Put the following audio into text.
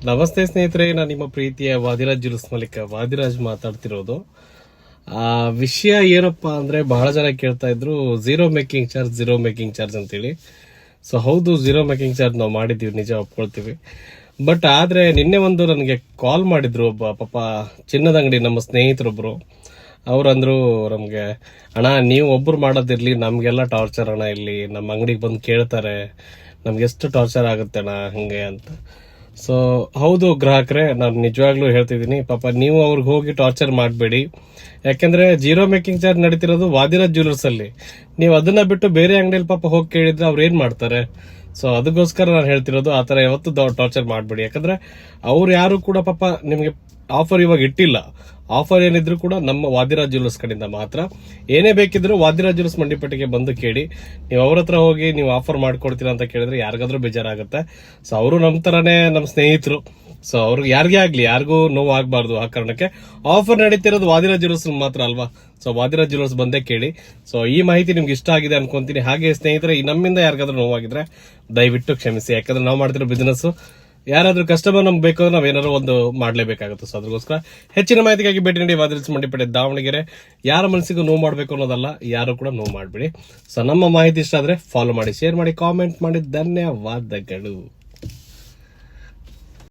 ನಮಸ್ತೆ ಸ್ನೇಹಿತರೆ, ನಾನು ನಿಮ್ಮ ಪ್ರೀತಿಯ ವಾದಿರಾಜ್ ಜುಲೂಸ್ ಮಾಲೀಕ ವಾದಿರಾಜ್ ಮಾತಾಡ್ತಿರೋದು. ವಿಷಯ ಏನಪ್ಪಾ ಅಂದ್ರೆ, ಬಹಳ ಜನ ಕೇಳ್ತಾ ಇದ್ರು ಝೀರೋ ಮೇಕಿಂಗ್ ಚಾರ್ಜ್ ಅಂತೇಳಿ. ಸೊ ಹೌದು, ಝೀರೋ ಮೇಕಿಂಗ್ ಚಾರ್ಜ್ ನಾವು ಮಾಡಿದೀವಿ, ನಿಜ ಒಪ್ಕೊಳ್ತೀವಿ. ಬಟ್ ಆದ್ರೆ ನಿನ್ನೆ ಒಂದು ನನಗೆ ಕಾಲ್ ಮಾಡಿದ್ರು ಒಬ್ಬ ಪಾಪ ಚಿನ್ನದ ಅಂಗಡಿ ನಮ್ಮ ಸ್ನೇಹಿತರೊಬ್ರು. ಅವ್ರಂದ್ರು ನಮ್ಗೆ, ಅಣ್ಣ ನೀವು ಒಬ್ರು ಮಾಡೋದಿರ್ಲಿ, ನಮ್ಗೆಲ್ಲ ಟಾರ್ಚರ್ ಅಣ್ಣ, ಇಲ್ಲಿ ನಮ್ಮ ಅಂಗಡಿಗೆ ಬಂದು ಕೇಳ್ತಾರೆ, ನಮ್ಗೆ ಎಷ್ಟು ಟಾರ್ಚರ್ ಆಗುತ್ತೆ ಅಣ್ಣ ಹಂಗೆ ಅಂತ. ಸೊ ಹೌದು ಗ್ರಾಹಕರೇ, ನಾನು ನಿಜವಾಗ್ಲೂ ಹೇಳ್ತಿದ್ದೀನಿ, ಪಾಪ ನೀವು ಅವ್ರಿಗೆ ಹೋಗಿ ಟಾರ್ಚರ್ ಮಾಡಬೇಡಿ. ಯಾಕಂದ್ರೆ ಝೀರೋ ಮೇಕಿಂಗ್ ಚಾರ್ಜ್ ನಡೀತಿರೋದು ವಾದಿರಾಜ್ ಜ್ಯುವೆಲರ್ಸ್ ಅಲ್ಲಿ. ನೀವು ಅದನ್ನ ಬಿಟ್ಟು ಬೇರೆ ಅಂಗಡಿಯಲ್ಲಿ ಪಾಪ ಹೋಗಿ ಕೇಳಿದ್ರೆ ಅವ್ರು ಏನ್ ಮಾಡ್ತಾರೆ? ಸೊ ಅದಕ್ಕೋಸ್ಕರ ನಾನು ಹೇಳ್ತಿರೋದು, ಆತರ ಯಾವತ್ತು ಟಾರ್ಚರ್ ಮಾಡಬೇಡಿ. ಯಾಕಂದ್ರೆ ಅವ್ರು ಯಾರು ಕೂಡ ಪಾಪ ನಿಮಗೆ ಆಫರ್ ಇವಾಗ ಇಟ್ಟಿಲ್ಲ. ಆಫರ್ ಏನಿದ್ರು ಕೂಡ ನಮ್ಮ ವಾದಿರಾಜ್ ಜ್ಯುವೆಲರ್ಸ್ ಕಡೆಯಿಂದ ಮಾತ್ರ. ಏನೇ ಬೇಕಿದ್ರು ವಾದಿರಾಜ್ ಜ್ಯುವೆಲರ್ಸ್ ಮಂಡಿಪೇಟೆಗೆ ಬಂದು ಕೇಳಿ. ನೀವು ಅವ್ರ ಹತ್ರ ಹೋಗಿ ನೀವು ಆಫರ್ ಮಾಡ್ಕೊಡ್ತೀರಾ ಅಂತ ಕೇಳಿದ್ರೆ ಯಾರಿಗಾದ್ರೂ ಬೇಜಾರಾಗುತ್ತೆ. ಸೊ ಅವರು ನಮ್ಮ ತರಾನೇ ನಮ್ಮ ಸ್ನೇಹಿತರು. ಸೊ ಅವ್ರಿಗೆ ಯಾರಿಗೇ ಆಗ್ಲಿ, ಯಾರಿಗೂ ನೋವು ಆಗ್ಬಾರ್ದು. ಆ ಕಾರಣಕ್ಕೆ ಆಫರ್ ನಡೀತಿರೋದು ವಾದಿರಾಜ್ ಜ್ಯುವೆಲರ್ಸ್ ಮಾತ್ರ ಅಲ್ವಾ. ಸೊ ವಾದಿರಾಜ್ ಜ್ಯುವೆಲರ್ಸ್ ಬಂದೇ ಕೇಳಿ. ಸೊ ಈ ಮಾಹಿತಿ ನಿಮ್ಗೆ ಇಷ್ಟ ಆಗಿದೆ ಅನ್ಕೊಂತೀನಿ. ಹಾಗೆ ಸ್ನೇಹಿತರೆ, ನಮ್ಮಿಂದ ಯಾರಿಗಾದ್ರೂ ನೋವಾಗಿದ್ರೆ ದಯವಿಟ್ಟು ಕ್ಷಮಿಸಿ. ಯಾಕಂದ್ರೆ ನಾವು ಮಾಡ್ತಿರೋ ಬಿಸಿನೆಸ್ ಯಾರಾದ್ರೂ ಕಸ್ಟಮರ್ ನಮ್ಗೆ ಬೇಕು ಅಂದ್ರೆ ನಾವೇನಾದ್ರು ಒಂದು ಮಾಡ್ಲೇಬೇಕಾಗುತ್ತೆ. ಸೊ ಅದ್ರಗೋಸ್ಕರ ಹೆಚ್ಚಿನ ಮಾಹಿತಿಗಾಗಿ ಭೇಟಿ ನೀಡಿ ವಾದಿರಾಜ್ ಮಂಡಿಪೇಟೆ ದಾವಣಗೆರೆ. ಯಾರ ಮನಸ್ಸಿಗೂ ನೋವು ಮಾಡಬೇಕು ಅನ್ನೋದಲ್ಲ, ಯಾರು ಕೂಡ ನೋವು ಮಾಡಬೇಡಿ. ಸೊ ನಮ್ಮ ಮಾಹಿತಿ ಇಷ್ಟ ಆದ್ರೆ ಫಾಲೋ ಮಾಡಿ, ಶೇರ್ ಮಾಡಿ, ಕಾಮೆಂಟ್ ಮಾಡಿ. ಧನ್ಯವಾದಗಳು.